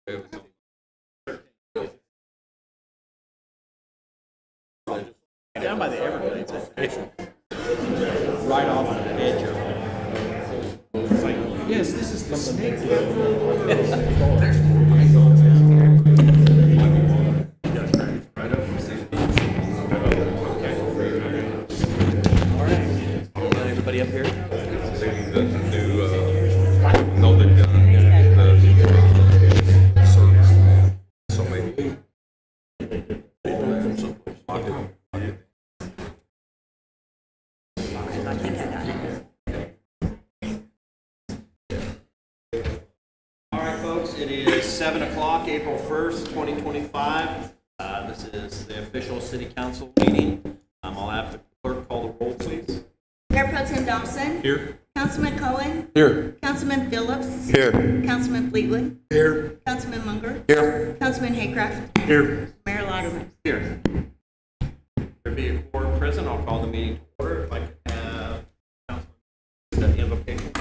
Down by the Everglades, right off the edge of it. It's like, yes, this is the snake. There's more pythons down here. All right. Got everybody up here? It is 7 o'clock, April 1st, 2025. This is the official city council meeting. I'll have the clerk call the roll, please. Mayor Pro Tem Dawson. Here. Councilman Cohen. Here. Councilman Phillips. Here. Councilman Fleetwood. Here. Councilman Munger. Here. Councilman Haycraft. Here. Mayor Lauderman. Here. There be a quorum present. I'll call the meeting to order. If I could have Councilman the invocation.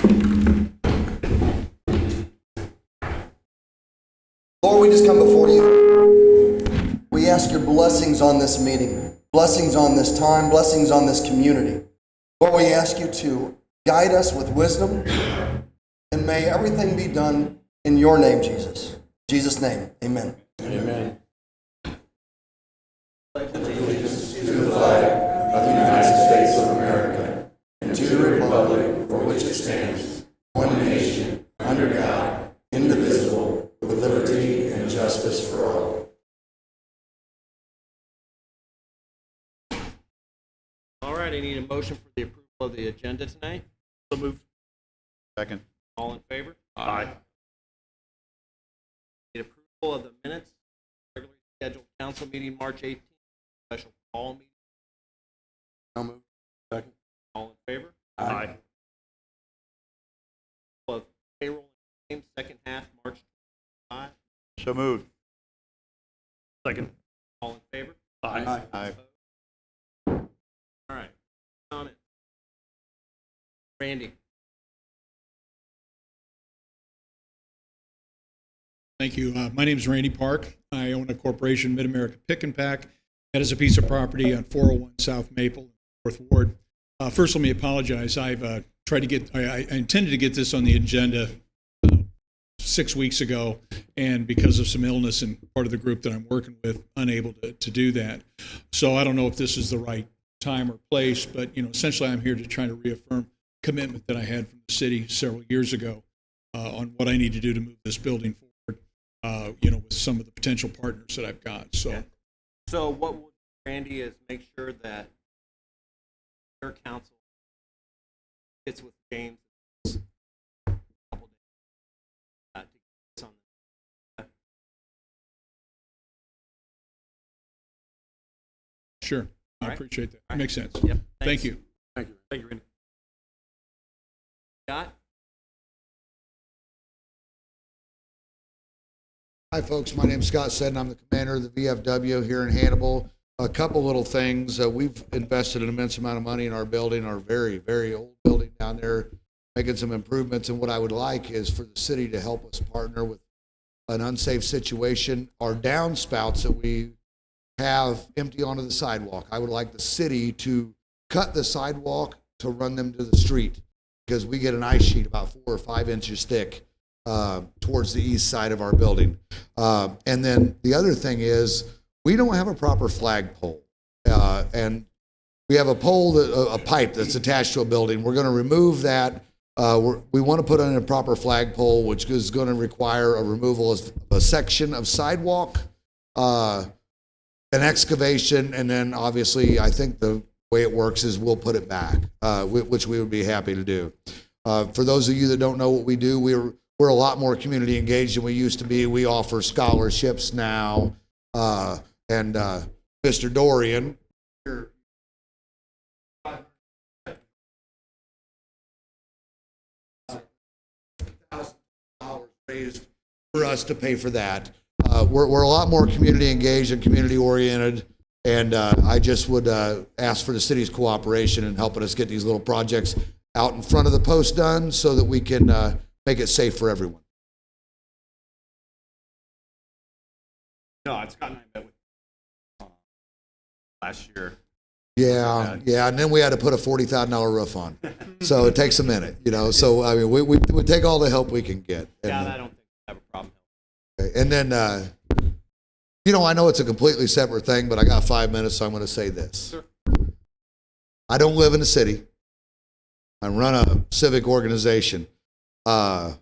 Lord, we just come before you. We ask your blessings on this meeting, blessings on this time, blessings on this community. Lord, we ask you to guide us with wisdom, and may everything be done in your name, Jesus. In Jesus' name, amen. Amen. Allegiance to the flag of the United States of America and to the republic for which it stands, one nation, under God, indivisible, with liberty and justice for all. All right, I need a motion for the approval of the agenda tonight. So moved. Second. All in favor? Aye. Need approval of the minutes, regularly scheduled council meeting March 18th, special call meeting. So moved. Second. All in favor? Aye. Of payroll and claims, second half, March 25. So moved. Second. All in favor? Aye. Aye. All right. Comment. Randy. Thank you. My name is Randy Park. I own a corporation, Mid-America Pick and Pack. That is a piece of property on 401 South Maple, 4th Ward. First, let me apologize. I've tried to get, I intended to get this on the agenda 6 weeks ago, and because of some illness and part of the group that I'm working with, unable to do that. So I don't know if this is the right time or place, but essentially I'm here to try to reaffirm commitment that I had from the city several years ago on what I need to do to move this building forward. With some of the potential partners that I've got. So, Okay. So what we'll do, Randy, is make sure that your council gets with James a couple days to get this on the. sure, I All right. appreciate that. All right. Makes sense. Yep. Thank you. Thank you. Thank you, Randy. Scott? Hi, folks. My name's Scott Seddon. I'm the commander of the VFW here in Hannibal. A couple little things. We've invested an immense amount of money in our building, our very, very old building down there, making some improvements. And what I would like is for the city to help us partner with an unsafe situation. Our downspouts that we have empty onto the sidewalk, I would like the city to cut the sidewalk to run them to the street, because we get an ice sheet about 4 or 5 inches thick towards the east side of our building. And then the other thing is we don't have a proper flagpole. And we have a pole, a pipe that's attached to a building. We're going to remove that. We want to put in a proper flagpole, which is going to require a removal of a section of sidewalk, an excavation, and then obviously I think the way it works is we'll put it back, which we would be happy to do. For those of you that don't know what we do, we're a lot more community engaged than we used to be. We offer scholarships now. And Mr. Dorian, $1,000 raised for us to pay for that. We're a lot more community engaged and community oriented. And I just would ask for the city's cooperation in helping us get these little projects out in front of the post done so that we can make it safe for everyone. No, Scott and I met with last year. Yeah, yeah, and then we had to put a $40,000 roof on, so it takes a minute, you know. So I mean, we take all the help we can get. And, Yeah, I don't think we have a problem. okay. And then, you know, I know it's a completely separate thing, but I got 5 minutes, so I'm going to say this. Sure. I don't live in a city. I run a civic organization. I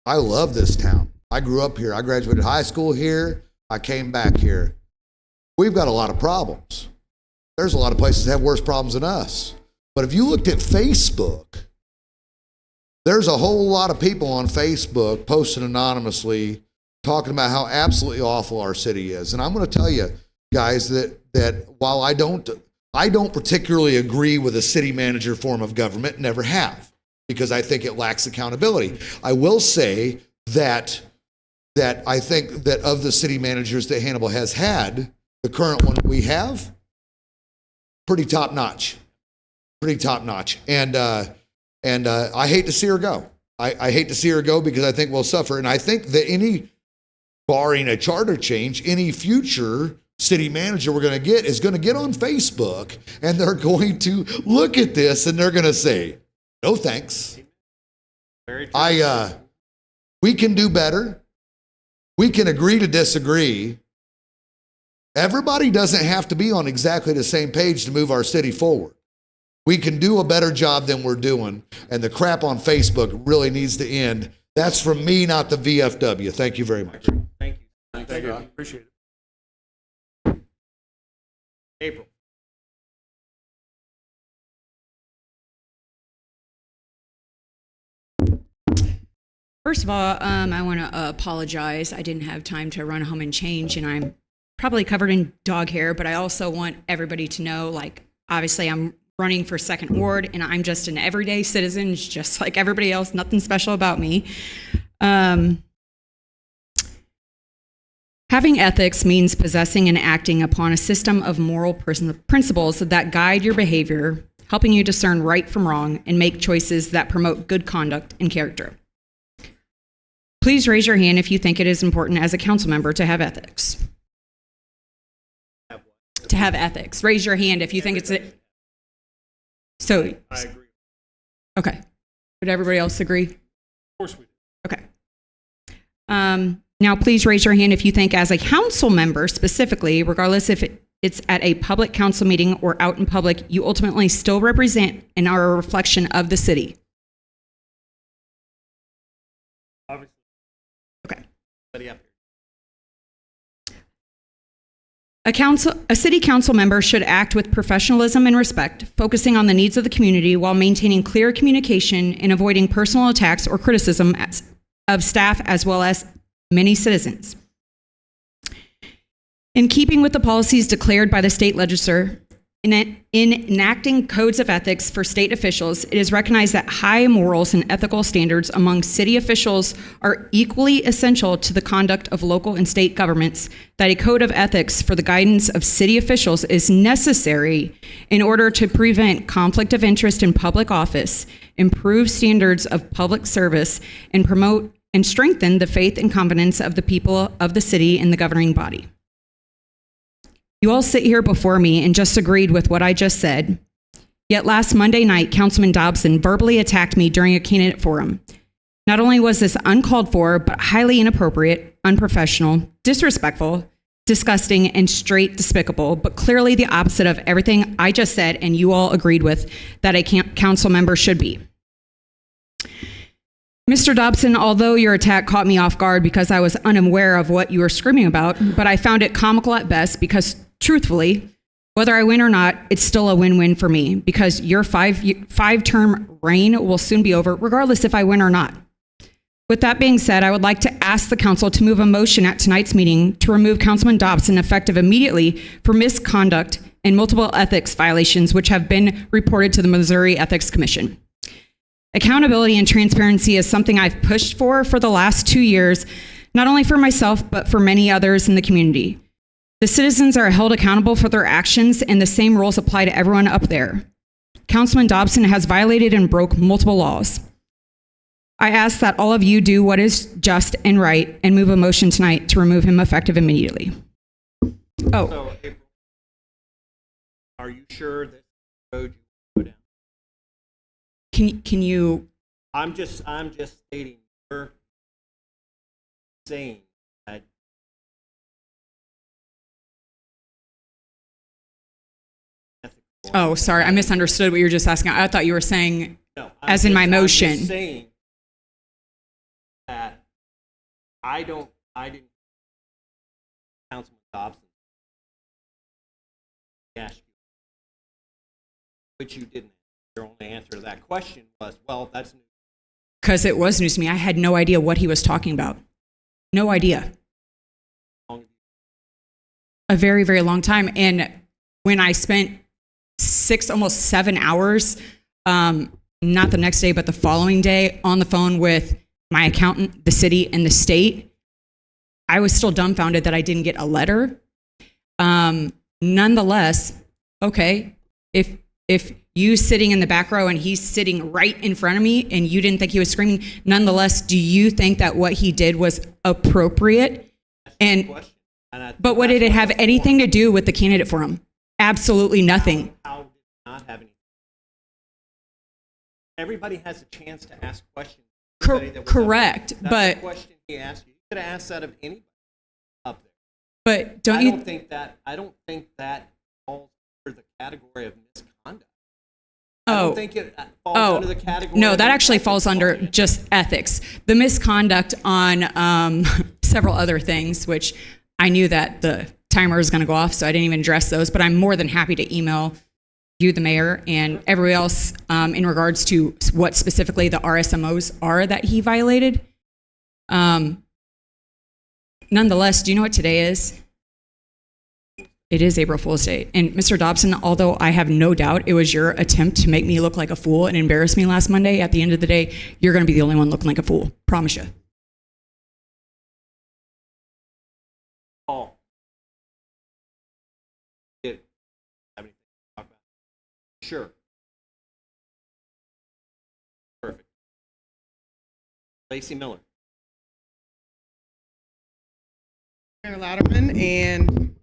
love this town. I grew up here. I graduated high school here. I came back here. We've got a lot of problems. There's a lot of places that have worse problems than us. But if you looked at Facebook, there's a whole lot of people on Facebook posting anonymously talking about how absolutely awful our city is. And I'm going to tell you guys that while I don't particularly agree with a city manager form of government, never have, because I think it lacks accountability. I will say that I think that of the city managers that Hannibal has had, the current one we have, pretty top notch. And I hate to see her go. I hate to see her go because I think we'll suffer. And I think that barring a charter change, any future city manager we're going to get is going to get on Facebook and they're going to look at this and they're going to say, no thanks. Very true. We can do better. We can agree to disagree. Everybody doesn't have to be on exactly the same page to move our city forward. We can do a better job than we're doing, and the crap on Facebook really needs to end. That's from me, not the VFW. Thank you very much. Thank you. Thank you. Appreciate it. April. First of all, I want to apologize. I didn't have time to run home and change, and I'm probably covered in dog hair, but I also want everybody to know, like, obviously I'm running for second ward, and I'm just an everyday citizen, just like everybody else, nothing special about me. Having ethics means possessing and acting upon a system of moral principles that guide your behavior, helping you discern right from wrong, and make choices that promote good conduct and character. Please raise your hand if you think it is important as a council member to have ethics. To have ethics. Raise your hand if you think it's so. I agree. Okay. Would everybody else agree? Of course we do. Okay. Now, please raise your hand if you think, as a council member specifically, regardless if it's at a public council meeting or out in public, you ultimately still represent and are a reflection of the city. Obviously. Okay. Buddy up here. A city council member should act with professionalism and respect, focusing on the needs of the community while maintaining clear communication and avoiding personal attacks or criticism of staff as well as many citizens. In keeping with the policies declared by the state legislature, in enacting codes of ethics for state officials, it is recognized that high morals and ethical standards among city officials are equally essential to the conduct of local and state governments, that a code of ethics for the guidance of city officials is necessary in order to prevent conflict of interest in public office, improve standards of public service, and promote and strengthen the faith and confidence of the people of the city in the governing body. You all sit here before me and just agreed with what I just said. Yet last Monday night, Councilman Dobson verbally attacked me during a candidate forum. Not only was this uncalled for, but highly inappropriate, unprofessional, disrespectful, disgusting, and straight despicable, but clearly the opposite of everything I just said and you all agreed with that a council member should be. Mr. Dobson, although your attack caught me off guard because I was unaware of what you were screaming about, but I found it comical at best because, truthfully, whether I win or not, it's still a win-win for me because your five-term reign will soon be over, regardless if I win or not. With that being said, I would like to ask the council to move a motion at tonight's meeting to remove Councilman Dobson effective immediately for misconduct and multiple ethics violations which have been reported to the Missouri Ethics Commission. Accountability and transparency is something I've pushed for the last 2 years, not only for myself, but for many others in the community. The citizens are held accountable for their actions, and the same rules apply to everyone up there. Councilman Dobson has violated and broke multiple laws. I ask that all of you do what is just and right and move a motion tonight to remove him effective immediately. Oh, So, April, are you sure that road you go down? can you, I'm just stating you're saying that. oh, sorry, I misunderstood what you were just asking. I thought you were saying, No, as in my I'm motion. just saying that I didn't, Councilman Dobson, ask you, which you didn't. Your only answer to that question was, well, that's new. because it was news to me. I had no idea what he was talking about. No idea. A very, very long time. And when I spent almost 7 hours, not the next day, but the following day, on the phone with my accountant, the city, and the state, I was still dumbfounded that I didn't get a letter. Nonetheless, okay, if you sitting in the back row and he's sitting right in front of me and you didn't think he was screaming, nonetheless, do you think that what he did was appropriate? And but what did it have anything to do with the candidate forum? Absolutely nothing. How did it not have any? Everybody has a chance to ask questions. Everybody that was up there. Correct, That's but the question he asked you. You could have asked that of anybody up there. but I don't you? don't think that falls under the category of misconduct. I Oh. don't think it falls under the category. No, of that actually ethics falls under violation. just ethics. The misconduct on several other things, which I knew that the timer was going to go off, so I didn't even address those. But I'm more than happy to email you, the mayor, and everybody else in regards to what specifically the RSMOs are that he violated. Nonetheless, do you know what today is? It is April Fool's Day. And Mr. Dobson, although I have no doubt it was your attempt to make me look like a fool and embarrass me last Monday, at the end of the day, you're going to be the only one looking like a fool. Promise you. Paul. Have anything to talk about? Sure. Perfect. Lacey Miller. Mayor Louderman and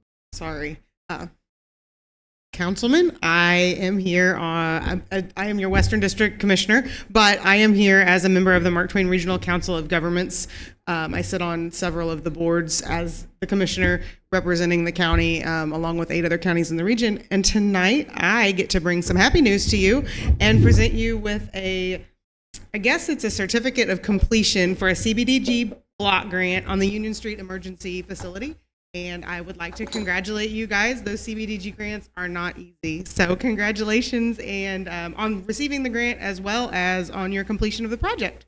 Councilman, I am here. I am your Western District Commissioner, but I am here as a member of the Mark Twain Regional Council of Governments. I sit on several of the boards as the commissioner representing the county, along with 8 other counties in the region. And tonight, I get to bring some happy news to you and present you with I guess it's a certificate of completion for a CBDG block grant on the Union Street Emergency Facility. And I would like to congratulate you guys. Those CBDG grants are not easy. So congratulations and on receiving the grant as well as on your completion of the project.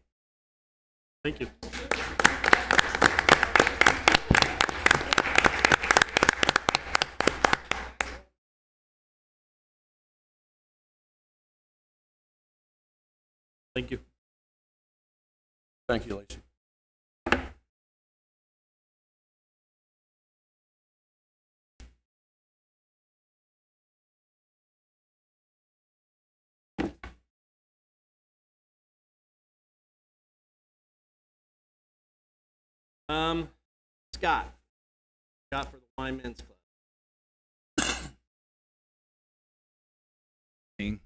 Thank you. Thank you. Thank you, Lacey. Scott. Scott for the Wine Men's Club.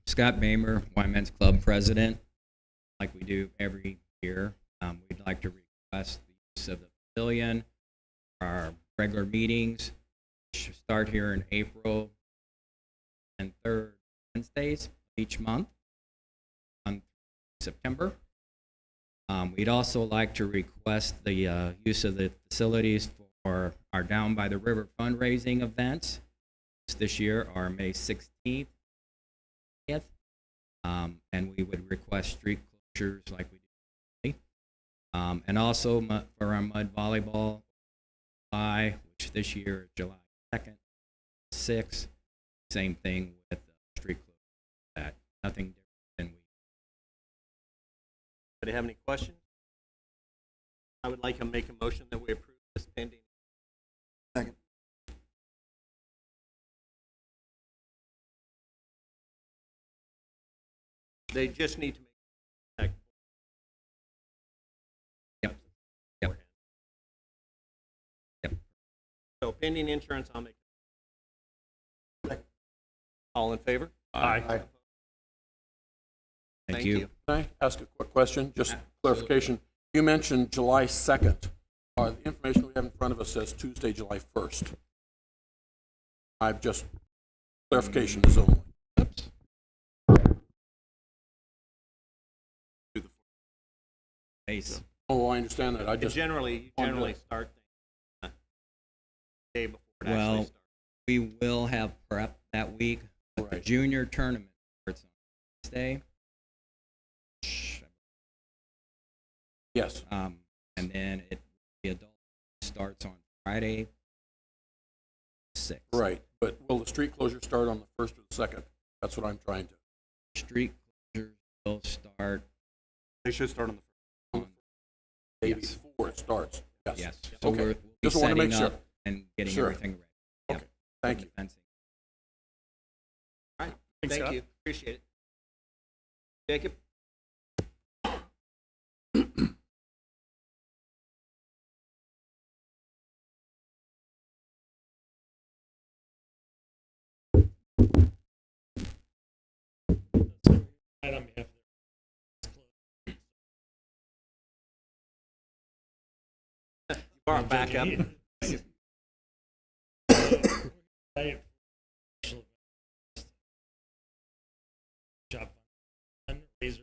Scott Bamer, Wine Men's Club President. Like we do every year, we'd like to request the use of the pavilion for our regular meetings, which start here in April and third Wednesdays each month on September. We'd also like to request the use of the facilities for our Down by the River fundraising events. This year are May 16th. And we would request street closures like we do today. And also for our mud volleyball, July, which this year is July 2nd, 6th. Same thing with street closures. That nothing different than we. Anybody have any questions? I would like to make a motion that we approve this pending. Second. They just need to make. Yep. Yep. Yep. So pending insurance, I'll make. All in favor? Aye. Thank you. Can I ask a quick question, just clarification? You mentioned July 2nd. The information we have in front of us says Tuesday, July 1st. I've just, clarification is only. Ace. Oh, I understand that. I You just, generally start things day before it Well, actually starts. we will have prep that week. But the Right. junior tournament starts on Wednesday. yes, And then the adult starts on Friday, 6th. right. But will the street closure start on the 1st or the 2nd? That's what I'm trying to. Street closures will start They should start on the on, Day yes. before it starts. Yes. Yes. So Okay. we'll be Just wanted to setting make sure. up and getting Sure. everything ready. Okay. Thank you. Fencing. All right, Thanks, thank Scott. you, appreciate it. Jacob? right on behalf of You are back up. job fundraiser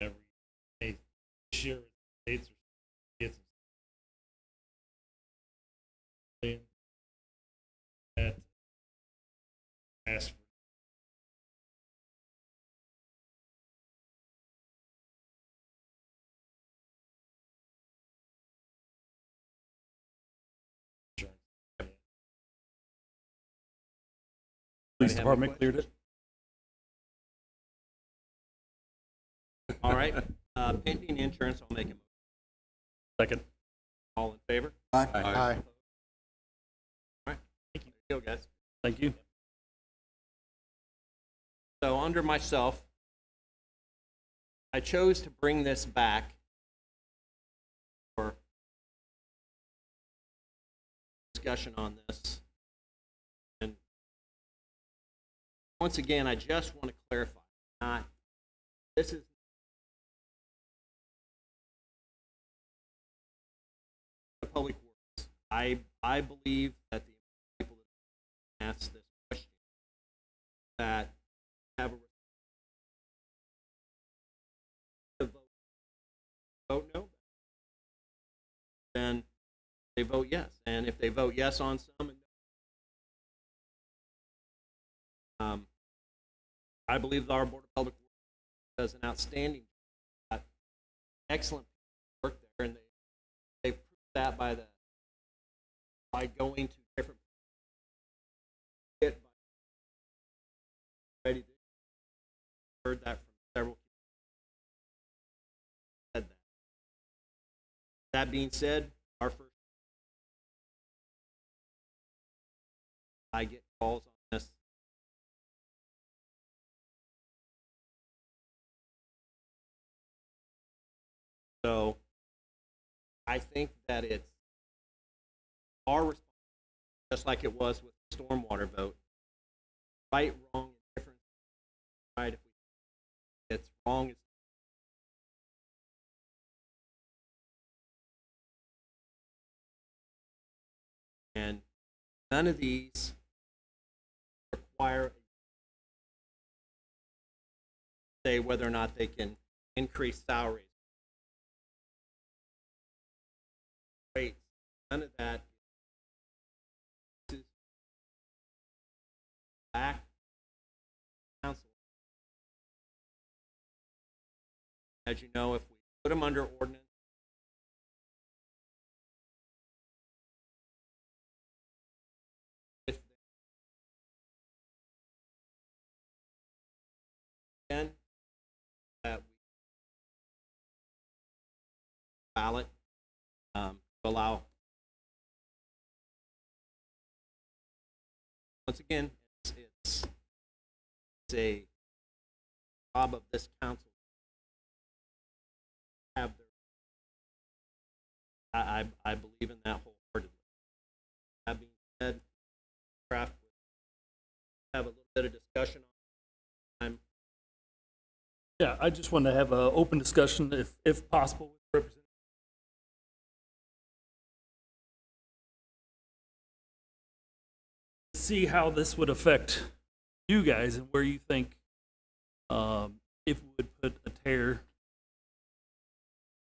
every day. This year, states are that ask for insurance. Police department cleared it. All right, pending insurance, I'll make a motion. Second. All in favor? Aye. Aye. All right, there you go, guys. Thank you. So under myself, I chose to bring this back for discussion on this. And once again, I just want to clarify, this is public works. I believe that the people that ask this question that have a vote no, then they vote yes. And if they vote yes on some, and I believe our Board of Public Works does an outstanding job, excellent work there, and they've proved that by going to different ready to heard that from several people said that. That being said, our first I get calls on this. So I think that it's our responsibility, just like it was with the stormwater vote, right, wrong, and different. Right, if it's wrong, it's and none of these require say whether or not they can increase salaries. Wait, none of that is back council. As you know, if we put them under ordinance, if then that we ballot to allow. Once again, it's a job of this council to have their. I believe in that wholeheartedly. That being said, craft would have a little Yeah, I just wanted to have an open discussion, if possible, with representatives. See how this would affect you guys and where you think if it would put a tear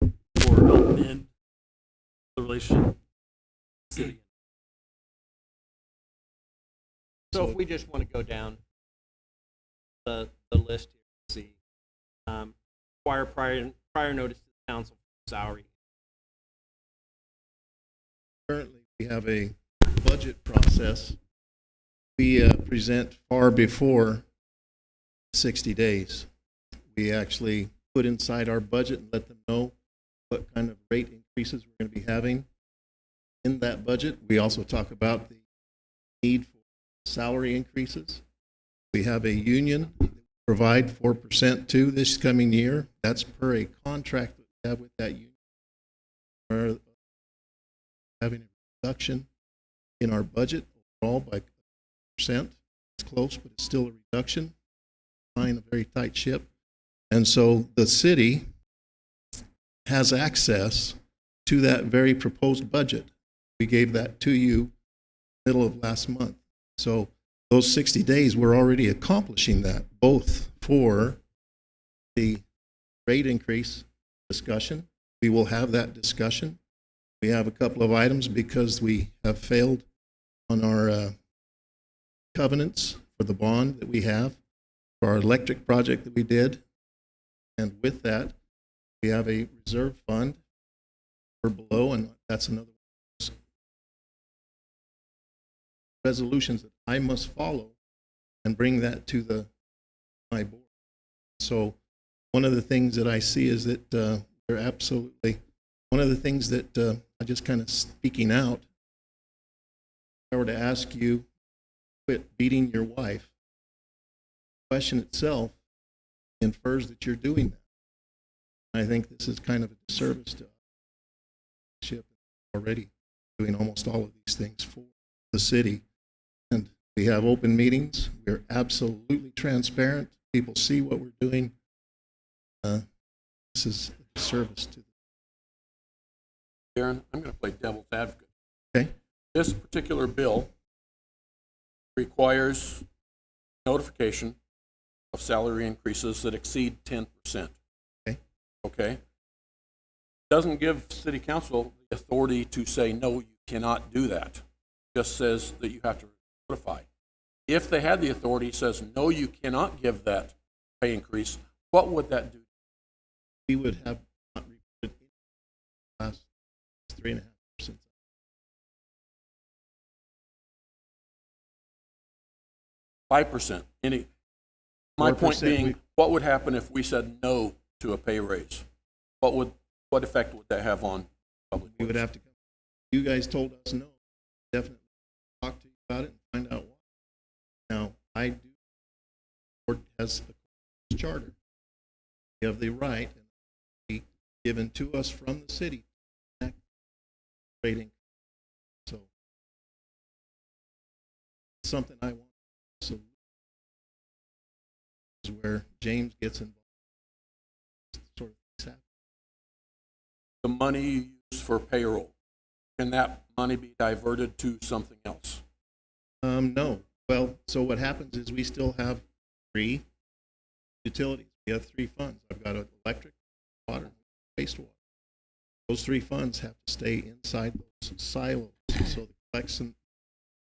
or help in the relationship with the city. So if we just want to go down the list here, see, require prior notice to the council for salary. Currently, we have a budget process. We present far before 60 days. We actually put inside our budget and let them know what kind of rate increases we're going to be having in that budget. We also talk about the need for salary increases. We have a union that we provide 4% to this coming year. That's per a contract that we have with that union. We're having a reduction in our budget overall by percent. It's close, but it's still a reduction. Flying a very tight ship. And so the city has access to that very proposed budget. We gave that to you middle of last month. So those 60 days, we're already accomplishing that, both for the rate increase discussion. We will have that discussion. We have a couple of items because we have failed on our covenants for the bond that we have for our electric project that we did. And with that, we have a reserve fund. We're below, and that's another one. Resolutions that I must follow and bring that to my board. So one of the things that I see is that they're absolutely, one of the things that I just kind of speaking out, if I were to ask you, quit beating your wife, the question itself infers that you're doing that. And I think this is kind of a disservice to us. Already doing almost all of these things for the city. And we have open meetings. We're absolutely transparent. People see what we're doing. This is a service to them. Aaron, I'm going to play devil's advocate. Okay. This particular bill requires notification of salary increases that exceed 10%. Okay. Okay? Doesn't give city council the authority to say, no, you cannot do that. Just says that you have to notify. If they had the authority, says, no, you cannot give that pay increase, what would that do? We would have not reported in the last 3.5%. %. My point 4%, being, what would happen if we said no to a pay raise? What effect would that have on public We would works? have to come. You guys told us no. Definitely talk to you about it and find out why. Now, I do, board has a charter. We have the right, and be given to us from the city, rating. So, it's something I want. So, is where James gets involved. Sort of things happen. The money you use for payroll, can that money be diverted to something else? No. Well, so what happens is we still have 3 utilities. We have 3 funds. I've got electric, water, wastewater. Those 3 funds have to stay inside those silos. So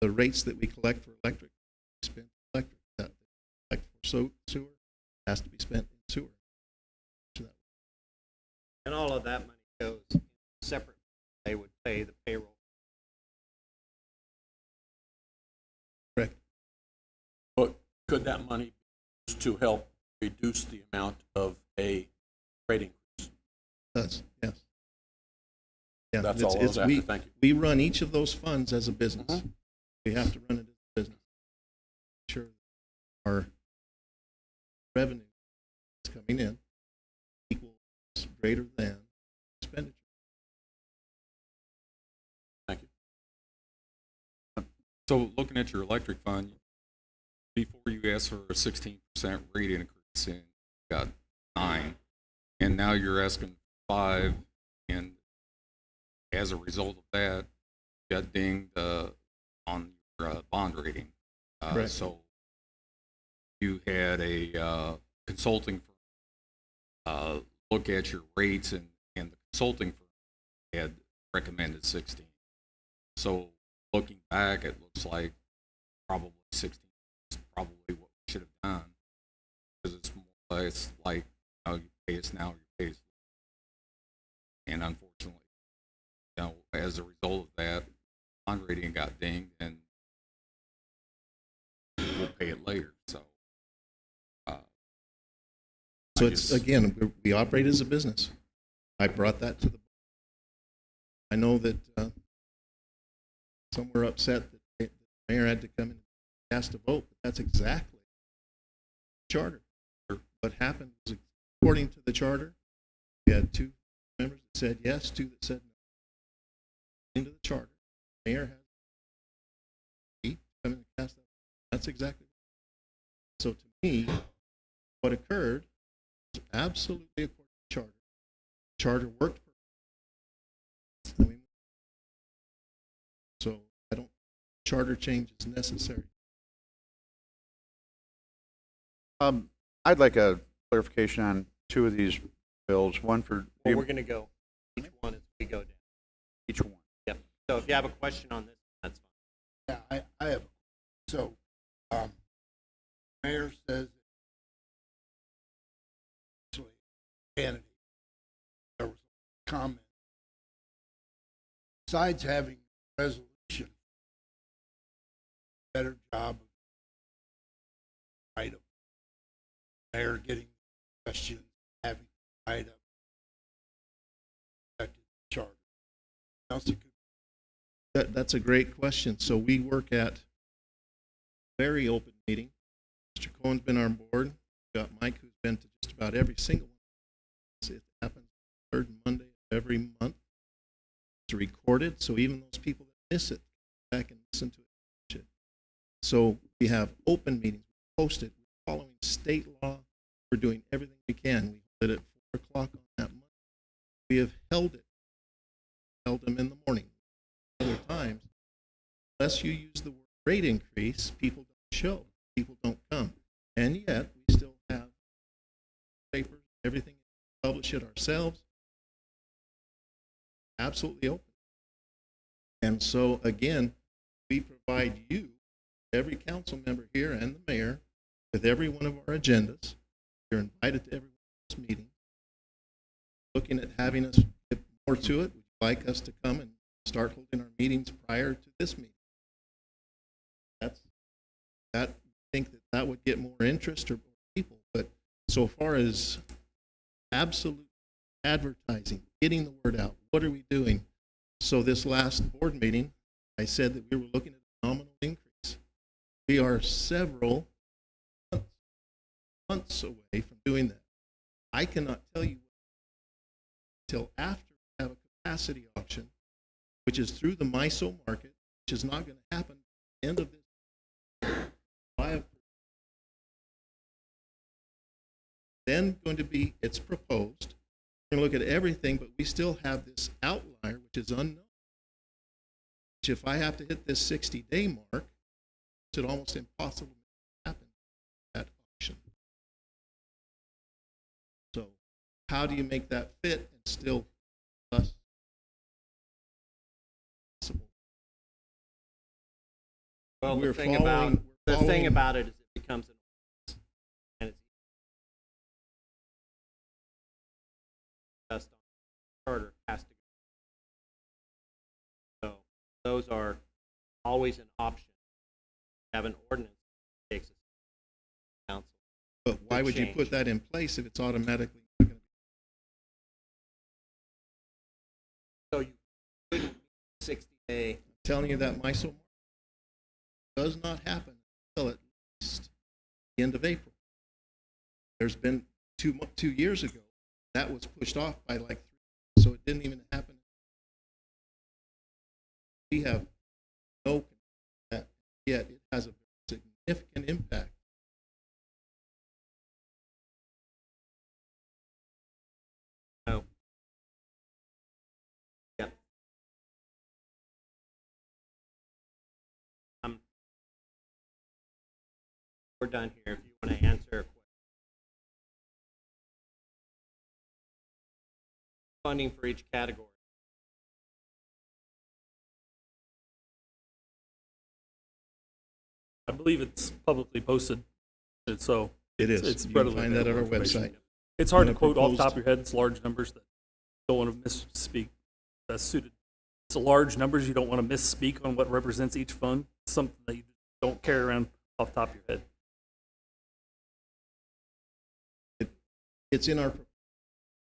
the rates that we collect for electric, we spend electric. That we collect for sewer has to be spent in sewer. And all of that money goes separate. They would pay the payroll. Correct. But could that money be used to help reduce the amount of a rate increase? Yes. Yeah, That's all I was after. Thank you. We run each of those funds as a business. Mhm. We have to run it as a business. Sure, our revenue is coming in equals greater than expenditure. Thank you. So looking at your electric fund, before you asked for a 16% rate increase and got and now you're asking 5, and as a result of that, you got dinged on your bond rating. Correct. So you had a consulting firm look at your rates, and the consulting firm had recommended 16. So looking back, it looks like probably 16 is probably what we should have done, because it's like, you pay us now, you pay us later. And unfortunately, as a result of that, bond rating got dinged, and we'll pay it later. So, So it's, again, we operate as a business. I brought that to the, I know that some were upset that the mayor had to come in and cast a vote, but that's exactly the charter. What happened was, according to the charter, we had 2 members that said yes, 2 that said no. Into the charter, the mayor has to come in and cast that vote. That's exactly what. So to me, what occurred was absolutely according to the charter. The charter worked perfectly. So I don't, charter change is necessary. I'd like a clarification on 2 of these bills. One for Well, we're going to go each one as we go down. each one. Yep. So if you have a question on this, that's fine. Yeah, I have. So, mayor says actually, candidate, there was a comment. Besides having a resolution, better job of item. Mayor getting questions, having item, charter. Else it could That's a great question. So we work at very open meeting. Mr. Cohen's been on board. We've got Mike, who's been to just about every single one. It happens the 3rd Monday of every month. It's recorded, so even those people that miss it, come back and listen to it. So we have open meetings, we post it, we're following state law, we're doing everything we can. We hold it at 4 o'clock on that Monday. We have held them in the morning. Other times, unless you use the word rate increase, people don't show, people don't come. And yet, we still have papers, everything, publish it ourselves. Absolutely open. And so, again, we provide you, every council member here and the mayor, with every one of our agendas. You're invited to every one of those meetings. Looking at having us get more to it, would you like us to come and start holding our meetings prior to this meeting? I think that would get more interest or more people. But so far as absolute advertising, getting the word out, what are we doing? So this last board meeting, I said that we were looking at a nominal increase. We are several months away from doing that. I cannot tell you until after we have a capacity auction, which is through the MISO market, which is not going to happen at the end of this. Then going to be, it's proposed. We're going to look at everything, but we still have this outlier, which is unknown. Which if I have to hit this 60-day mark, it's almost impossible to happen at auction. So how do you make that fit and still less possible? Well, the thing about it is it becomes an ordinance, and it's just on the charter has to go. So those are always an option. Have an ordinance that takes us to council. But why would you put that in place if it's automatically not going to be? So you couldn't 60-day. I'm telling you that MISO market does not happen until at least the end of April. There's been 2 years ago that was pushed off by like 3, so it didn't even happen. We have no control of that, yet it has a significant impact. we're done here, if you want to answer a question. Funding for each category. I believe it's publicly posted, so It is. It's You can readily find that at our available information. website. It's hard to And a quote off the top proposed- of your head. It's large numbers that don't want to misspeak. That's suited. It's a large numbers. You don't want to misspeak on what represents each fund. It's something that you don't carry around off the top of your head. It's in our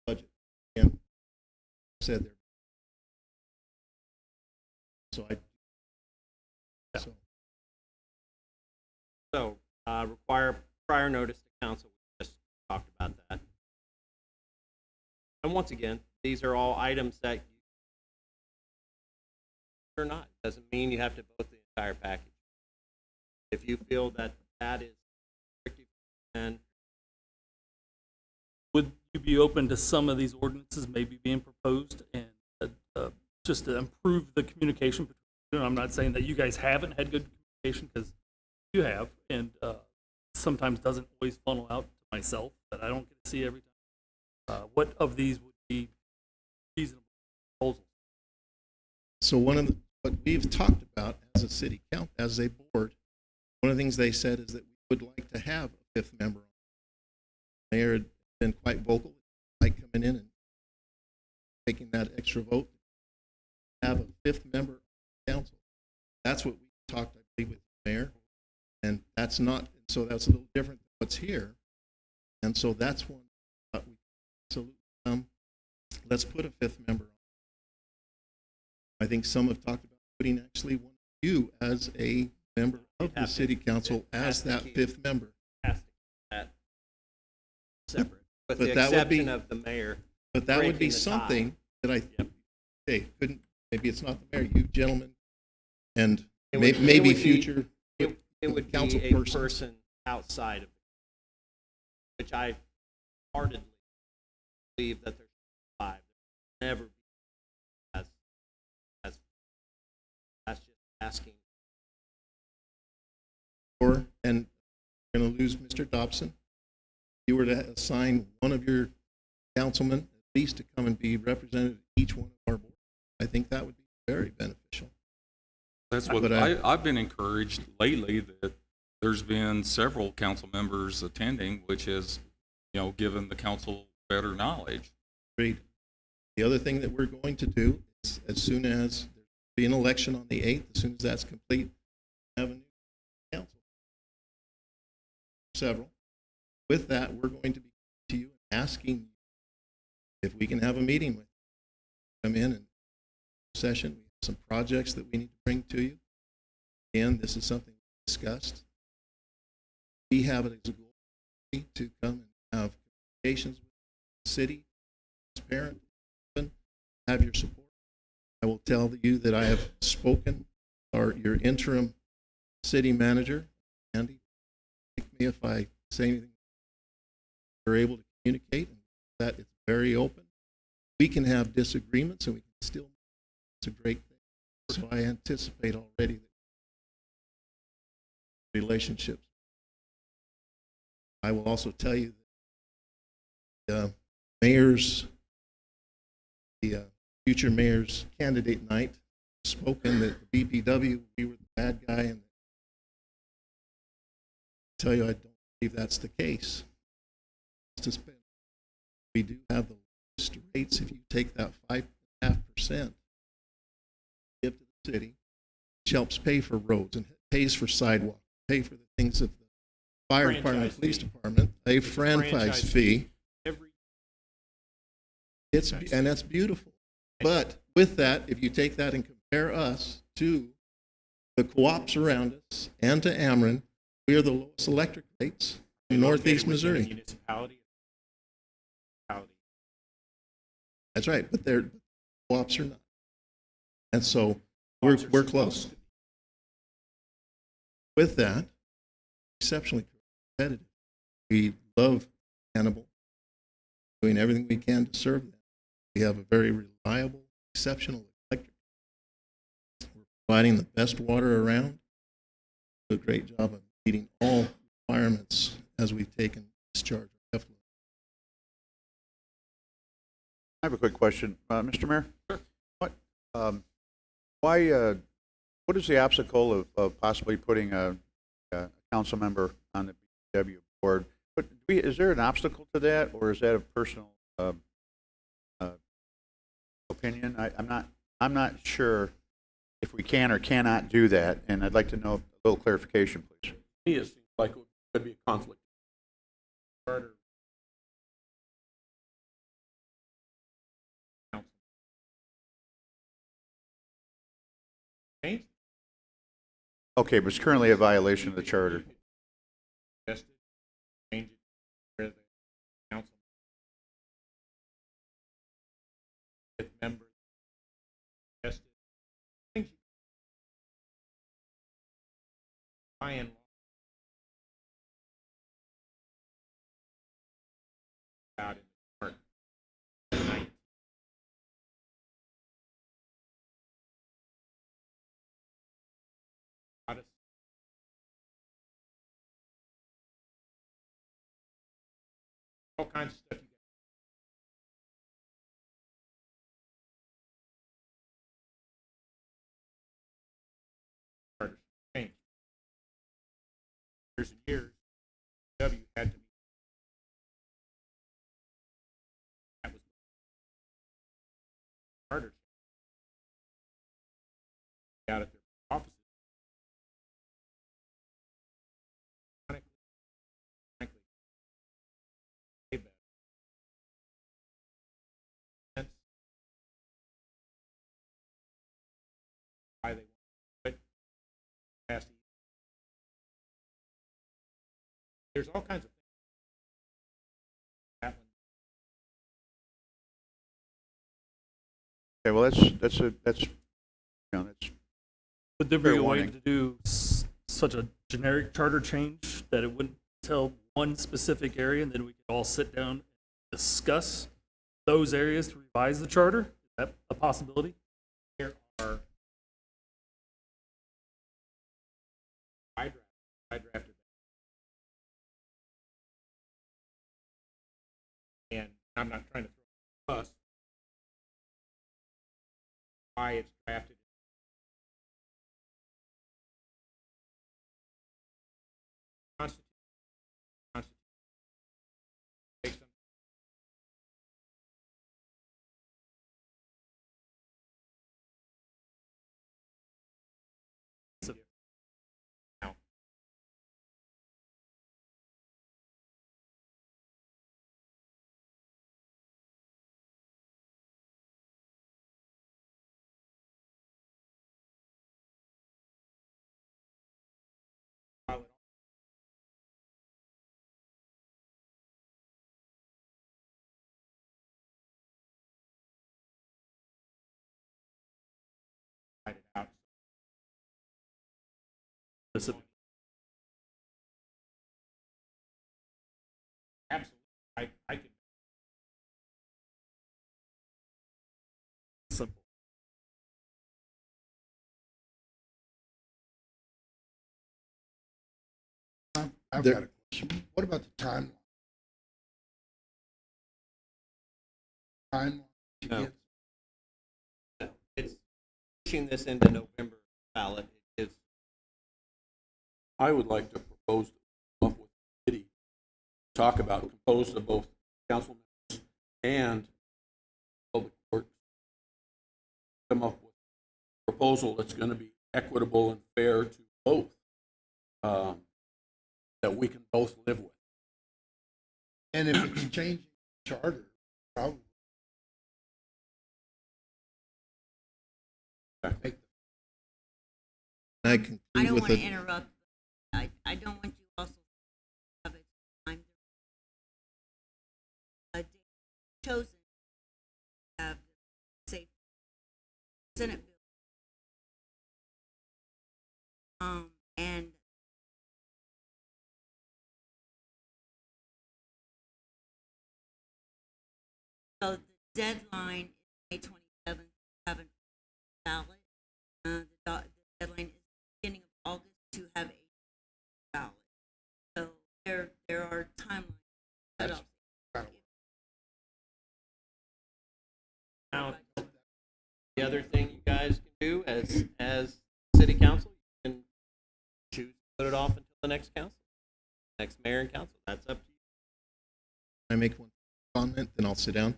budget. And said there. So So, require prior notice to council. We just talked about that. And once again, these are all items that you or not. Doesn't mean you have to vote the entire package. If you feel that that is restrictive, then Would you be open to some of these ordinances maybe being proposed and just to improve the communication between you? I'm not saying that you guys haven't had good communication, because you have, and sometimes doesn't always funnel out to myself that I don't get to see every time. What of these would be reasonable proposals? So what we've talked about as a city council, as a board, one of the things they said is that we would like to have a fifth member. The mayor had been quite vocal, like coming in and taking that extra vote, have a fifth member of the council. That's what we talked, I believe, with the mayor, and that's not. So that's a little different than what's here, and so that's one we absolutely let's put a fifth member on. I think some have talked about putting actually one of you as a member of the city council as that fifth member. has to keep that separate, with But the that would be- exception of the mayor. But that would be breaking the tie. something that couldn't, maybe it's not the mayor, you gentlemen, and It maybe would be- future It would council be a persons. person outside of, which I heartedly believe that there's five. There never be as that's just asking. And we're going to lose Mr. Dobson. If you were to assign one of your councilmen at least to come and be represented at each one of our boards, I think that would be very beneficial. That's what But I've been encouraged lately, that there's been several council members attending, which has, given the council better knowledge. Agreed. The other thing that we're going to do is, as soon as there'll be an election on the 8th, as soon as that's complete, have a new council. Several. With that, we're going to be to you and asking you if we can have a meeting with you. Come in and session. We have some projects that we need to bring to you. Again, this is something we discussed. We have it as a goal to come and have communications with the city, transparent, have your support. I will tell you that I have spoken, or your interim city manager, Andy, take me if I say anything. We're able to communicate, and that it's very open. We can have disagreements, and we can still, it's a great thing. So I anticipate already that relationships. I will also tell you that the future mayor's candidate night spoken that the BPW, we were the bad guy, and I tell you, I don't believe that's the case. We do have the lowest rates. If you take that 5.5%, give to the city, which helps pay for roads and pays for sidewalks, pay for the things of the fire department, police department, a franchise fee. And that's beautiful. But with that, if you take that and compare us to the co-ops around us and to Ameren, we are the lowest electric rates in Northeast Missouri. Municipality. That's right, but their co-ops are not. And so we're close. With that, exceptionally competitive. We love Hannibal, doing everything we can to serve them. We have a very reliable, exceptional electric. We're providing the best water around. Do a great job of meeting all requirements as we've taken this charge. Definitely. I have a quick question, Mr. Mayor. Sure. Why? What is the obstacle of possibly putting a council member on the BW board? But is there an obstacle to that, or is that a personal opinion? I'm not sure if we can or cannot do that, and I'd like to know a little clarification, please. To me, it seems like it could be a conflict. Okay, but it's currently a violation of the charter. Change it where the council with members suggested things you by and large out in the park tonight. All kinds of stuff you got. Change. Years and years, W had to meet. That was charter out at their offices. Frankly, say that. Why they want to quit past. There's all kinds of things. That Okay, well that's Would there be fair a way warning. to do such a generic charter change that it wouldn't tell one specific area, and then we could all sit down and discuss those areas to revise the charter? Is that a possibility? there are I drafted that. And I'm not trying to throw us why it's drafted. Constitution based on now. File it write it out. Specific. Absolutely. I can Simple. I've There- got a question. What about the timeline? Timeline to No. get it's pushing this into November ballot. It is I would like to propose to come up with a committee, talk about, composed of both council members and public works, come up with a proposal that's going to be equitable and fair to both, that we can both live with. And if it's changing charter, probably make I conclude I don't with want to a, interrupt. I don't want you also to have it time. A day chosen to have safe Senate bill. And so the deadline is May 27th. Have a ballot. The deadline is beginning of August to have a ballot. So Now, the other thing you guys can do as city council, you can choose to put it off until the next council, next mayor and council. That's up to you. I make one comment, then I'll sit down.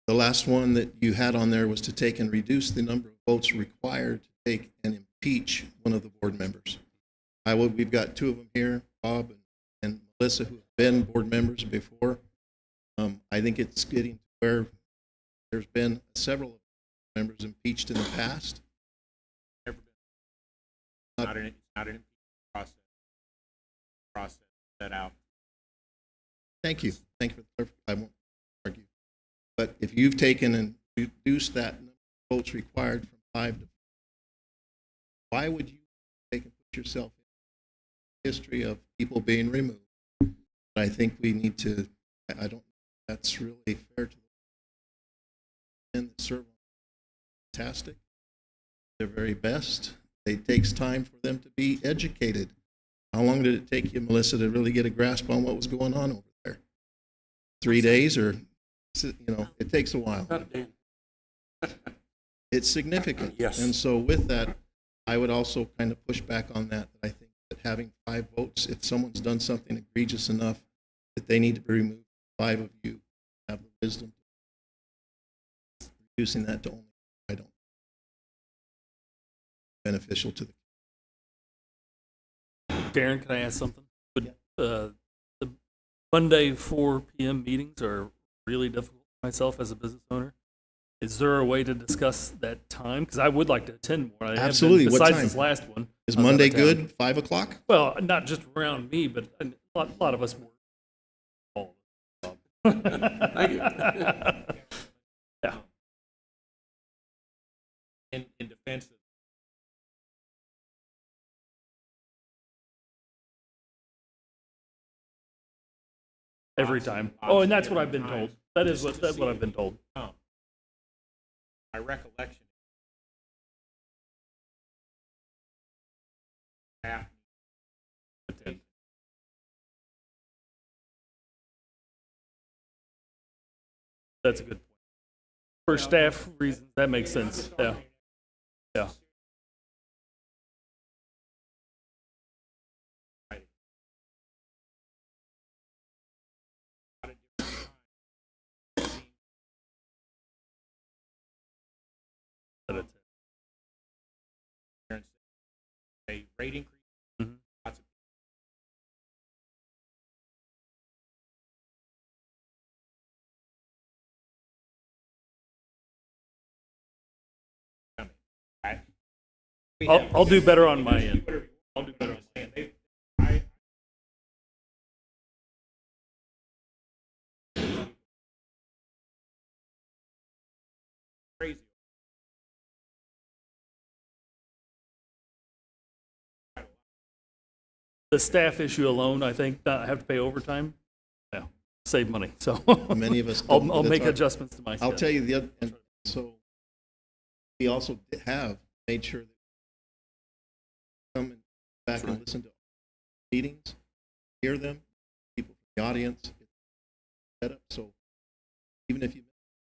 The last one that you had on there was to take and reduce the number of votes required to take and impeach one of the board members. We've got two of them here, Bob and Melissa, who have been board members before. I think it's getting to where there's been several members impeached in the past. Never been. Not an process. Process set out. Thank you. Thank you for the clarification. I won't argue. But if you've taken and reduced that number of votes required from 5 to 4, why would you take and put yourself in the history of people being removed? But I think we need to, I don't know if that's really fair to the men that serve. Fantastic. Their very best. It takes time for them to be educated. How long did it take you, Melissa, to really get a grasp on what was going on over there? 3 days, or it takes a while. It's significant. Yes. And so with that, I would also kind of push back on that. I think that having 5 votes, if someone's done something egregious enough that they need to be removed, 5 of you have the wisdom. Reducing that to only, I don't. Beneficial to the. Darren, can I ask something? The Monday 4 p.m. meetings are really difficult for myself as a business owner. Is there a way to discuss that time? Because I would like to attend more. I Absolutely. Have been, What besides time? this last one. Is I was out Monday of town. good? 5 o'clock? Well, not just around me, but a lot of us work. All of us. Thank you. Yeah. In defense of Every time. Oh, and that's what I've been told. That's what I've been told. my recollection. That's a good point. For staff reasons, that makes sense. Yeah. Yeah. A rate increase. Mhm. Lots of coming. I'll do better on my end. I'll do better on my end. Crazy. The staff issue alone, I think, I have to pay overtime. Yeah, save money. So Many of us. I'll don't, but make it's our- adjustments to my schedule. I'll tell you the other, and so we also have made sure that come and back and listen to meetings, hear them, people from the audience, get set up. So even if you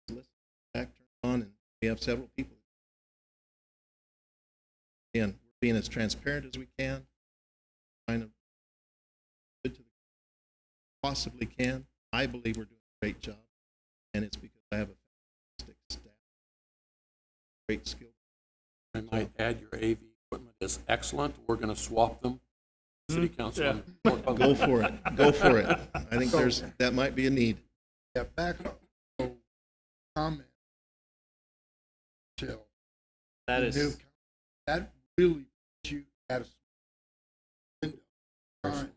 listen back, turn on, and we have several people. Again, we're being as transparent as we can, trying to good to the possibly can. I believe we're doing a great job, and it's because I have a fantastic staff, great skill. I might add, your AV equipment is excellent. We're going to swap them. City council. yeah. and- Go for it. Go for it. I think that might be a need. Yeah, back up. So, comment. Till That the is new, that really puts you at a window. Time.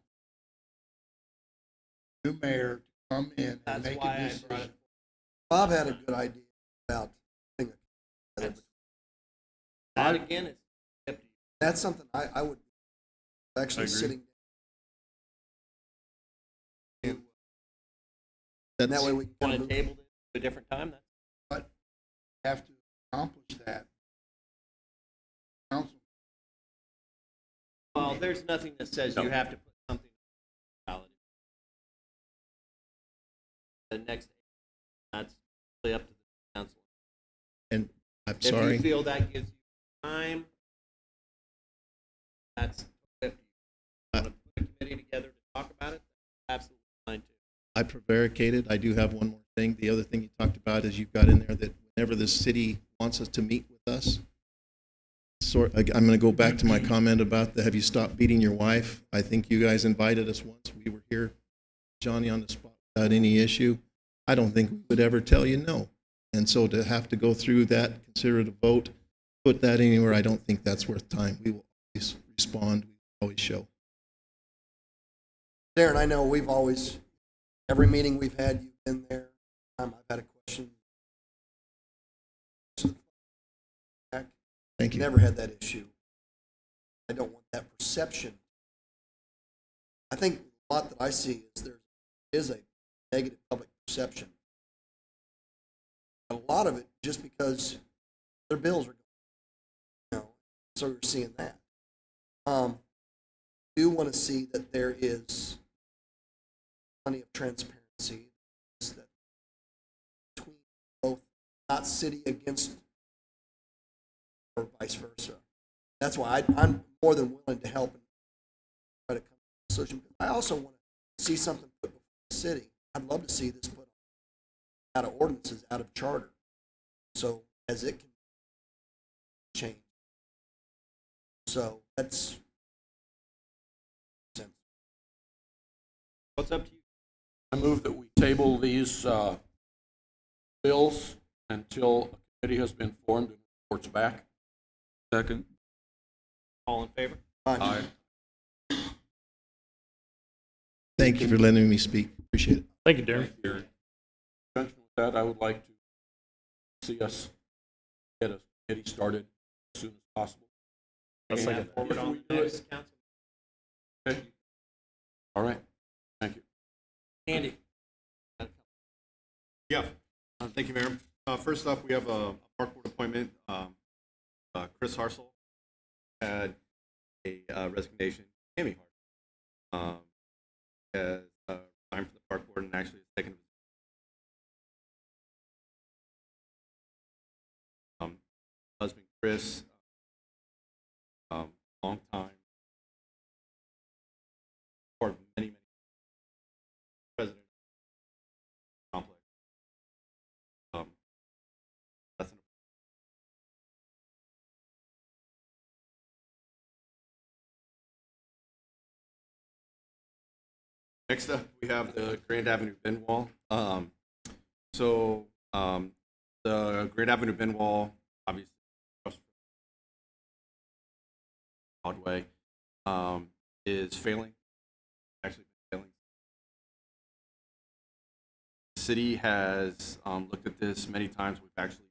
New mayor to come in and That's make why a I brought decision. it. Bob had a good idea about putting a- That again is up to you. that's something I would actually agree. sitting. And That's, that way we can Want kind to of table it to a different time? That's have to accomplish that. Council. Well, there's nothing that says you have to put something on the ballot. The next, that's really up to the council. I'm If sorry. you feel that gives you time, that's totally up to you. Want to put a committee together to talk about it? That's absolutely fine too. I prevaricated. I do have one more thing. The other thing you talked about is you've got in there that whenever the city wants us to meet with us, I'm going to go back to my comment about the have you stopped beating your wife. I think you guys invited us once. We were here, Johnny, on the spot without any issue. I don't think we would ever tell you no. And so to have to go through that, consider it a vote, put that anywhere, I don't think that's worth time. We will always respond. We will always show. Darren, I know we've always, every meeting we've had, you've been there. I've had a question. Thank you. Never had that issue. I don't want that perception. I think a lot that I see is there is a negative public perception. A lot of it just because their bills are going, so you're seeing that. I do want to see that there is plenty of transparency between both, not city against or vice versa. That's why I'm more than willing to help and try to come to a solution. I also want to see something put before the city. I'd love to see this put out of ordinances, out of charter, so as it can change. So that's sense. What's up to you? I move that we table these bills until a committee has been formed and reports back. Second. All in favor? Aye. Thank you for letting me speak. Appreciate it. Thank you, Darren. In conjunction with that, I would like to see us get a committee started as soon as possible. That's Bring like that forward on the next council. Okay. All right. Thank you. Andy. Yeah, thank you, Mayor. First up, we have a park board appointment. Chris Harsel had a resignation. Tammy Harsel has resigned from the park board and actually has taken husband Chris, long time part of many president complex. That's an Next up, we have the Grand Avenue bin wall. The Grand Avenue bin wall, obviously, Broadway, is failing. Actually, failing. The city has looked at this many times. We've actually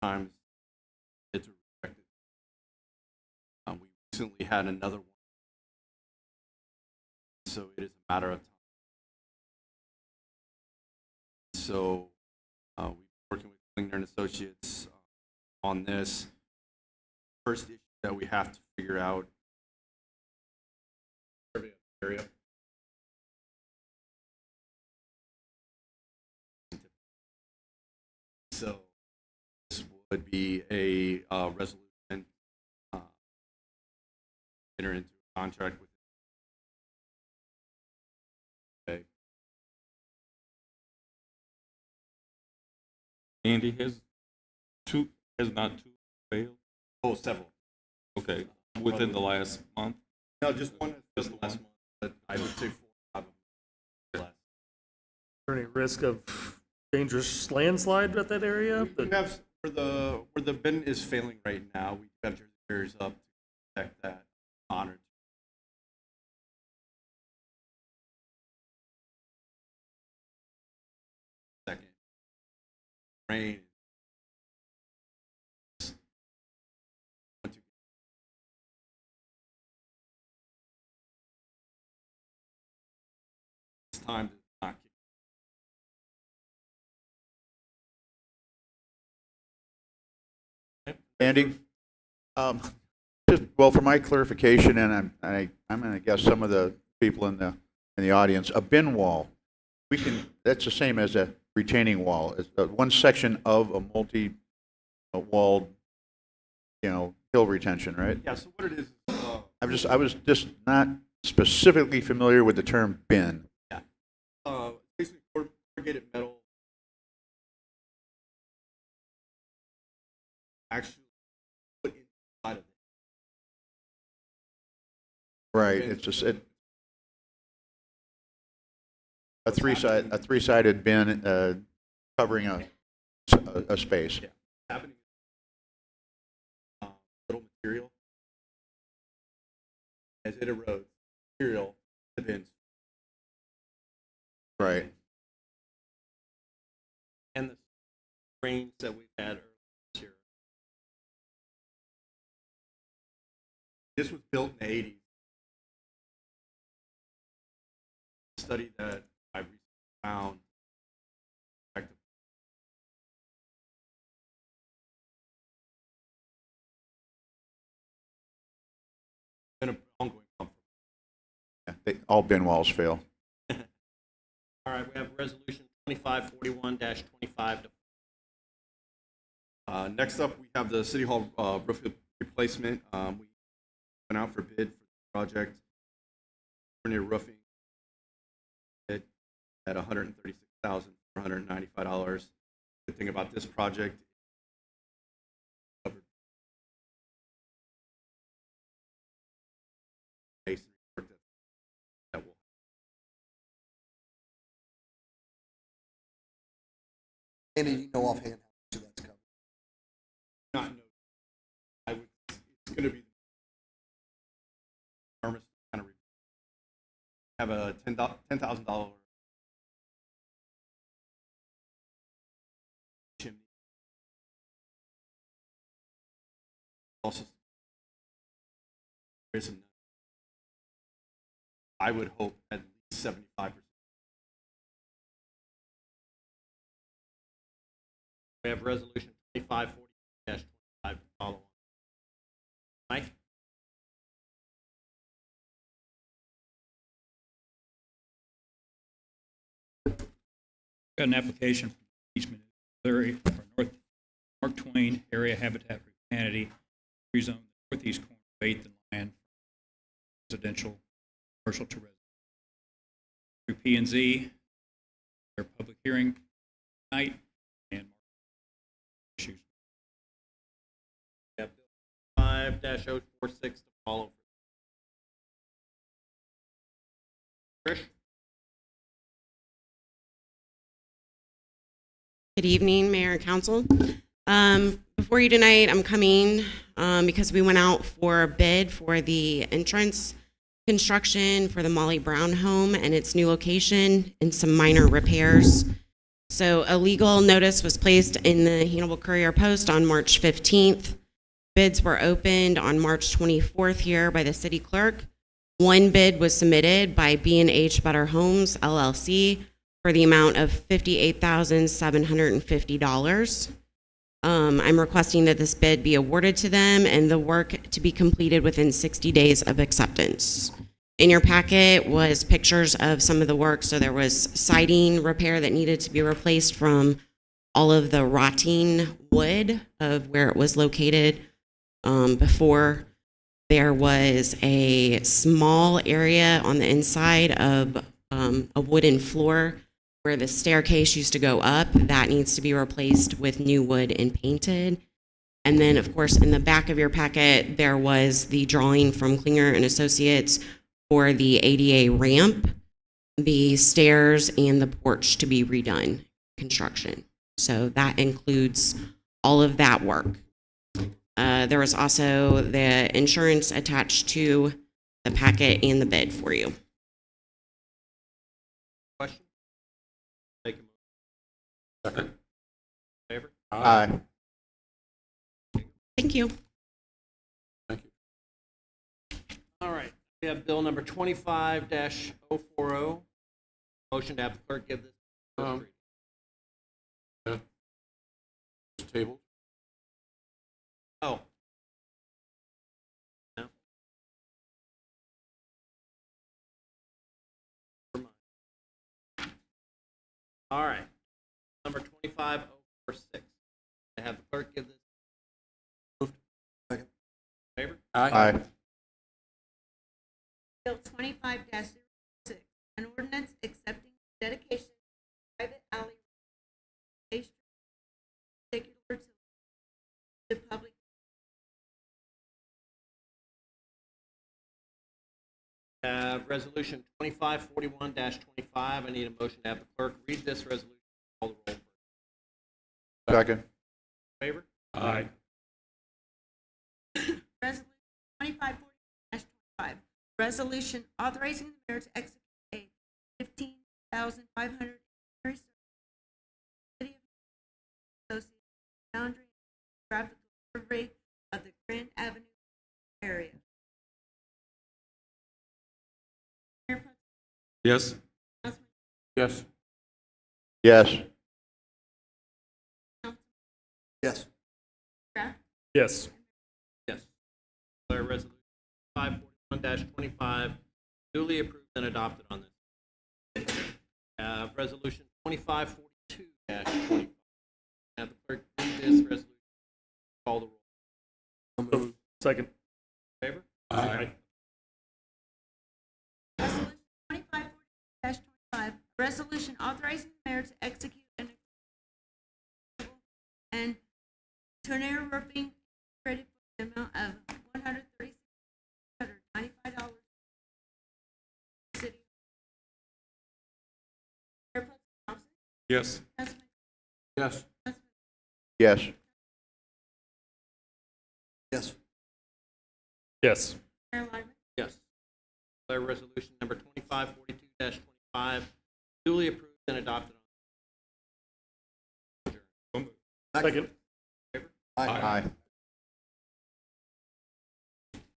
times it's rejected. We recently had another one. So it is a matter of time. So we've been working with Klingner and Associates on this. First issue that we have to figure out survey of the area. So this would be a resolution, enter into a contract with. Okay. Andy, has not two failed? Oh, several. Okay, within the last month? No, just one. Just the last month. But I would say 4 out of less. Is there any risk of dangerous landslide at that area? We have where the bin is failing right now. We have jersey barriers up to protect that. Honored. Second, rain. It's time to not kick. Andy, well, for my clarification, and I'm going to guess some of the people in the audience, a bin wall, that's the same as a retaining wall? Is one section of a multi-walled, hill retention, right? Yeah, so what it is, I was just not specifically familiar with the term bin. basically corrugated metal actually put inside of it. Right, it's just a three-sided bin covering a space. Yeah, happening. Little material as it erodes, material the bins. Right. And the range that we've had earlier this year. This was built in the 80s. Study that I recently found. Been an ongoing problem. Yeah, all bin walls fail. All right, we have resolution 2541-25. Next up, we have the City Hall roof replacement. We went out for bid for the project. Near roofing bid at $136,495. Good thing about this project, covered masonry work that will. Andy, you know offhand how much of that's covered? Not know. It's going to be enormous kind of have a $10,000 chimney. Also, there's some. I would hope at least 75%. We have resolution 2540-25 to follow on. Mike? Got an application from East Missouri for Mark Twain Area Habitat for Humanity, rezone the northeast corner of 8th and Land, residential, commercial to residential. Through P&Z, their public hearing tonight, and issues. We have Bill 5-046 to follow. Trish? Good evening, Mayor and Council. Before you tonight, I'm coming because we went out for a bid for the entrance construction for the Molly Brown home and its new location and some minor repairs. So a legal notice was placed in the Hannibal Courier Post on March 15th. Bids were opened on March 24th here by the city clerk. One bid was submitted by B&H Better Homes, LLC, for the amount of $58,750. I'm requesting that this bid be awarded to them and the work to be completed within 60 days of acceptance. In your packet was pictures of some of the work. So there was siding repair that needed to be replaced from all of the rotting wood of where it was located before. There was a small area on the inside of a wooden floor where the staircase used to go up. That needs to be replaced with new wood and painted. And then, of course, in the back of your packet, there was the drawing from Klinger and Associates for the ADA ramp, the stairs, and the porch to be redone, construction. So that includes all of that work. There was also the insurance attached to the packet and the bid for you. Question? Take a motion. Second. Favor? Aye. Thank you. Thank you. All right. We have bill number 25-040. Motion to have the clerk give this first reading. Yeah. It's tabled. Oh. No. Never mind. All right. 25046. I have the clerk give this. Moved. Second. Favor? Aye. Bill 25-06, an ordinance accepting dedication of private alley particular to public. Resolution 2541-25. I need a motion to have the clerk read this resolution. Call the roll. Second. Favor? Aye. Resolution 2540-25, resolution authorizing the mayor to execute a $15,500 city of associated boundary graphical survey of the Grand Avenue area. Mayor Pro Yes. Tem, Yes. Yes. Yes. Kraft, Yes. Yes. Declare resolution 541-25 duly approved and adopted on this. Resolution 2542-25. Have the clerk read this resolution. Call the roll. Second. Favor? Aye. resolution 2540-25, resolution authorizing the mayor to execute an and Tornado Roofing credit for the amount of $136,995. City. Mayor Pro Tem Thompson, Yes. Councilman Yes. Yes. Yes. Yes. Mayor Lyman, Yes. Declare resolution number 2542-25 duly approved and adopted on. Second. Aye. Aye.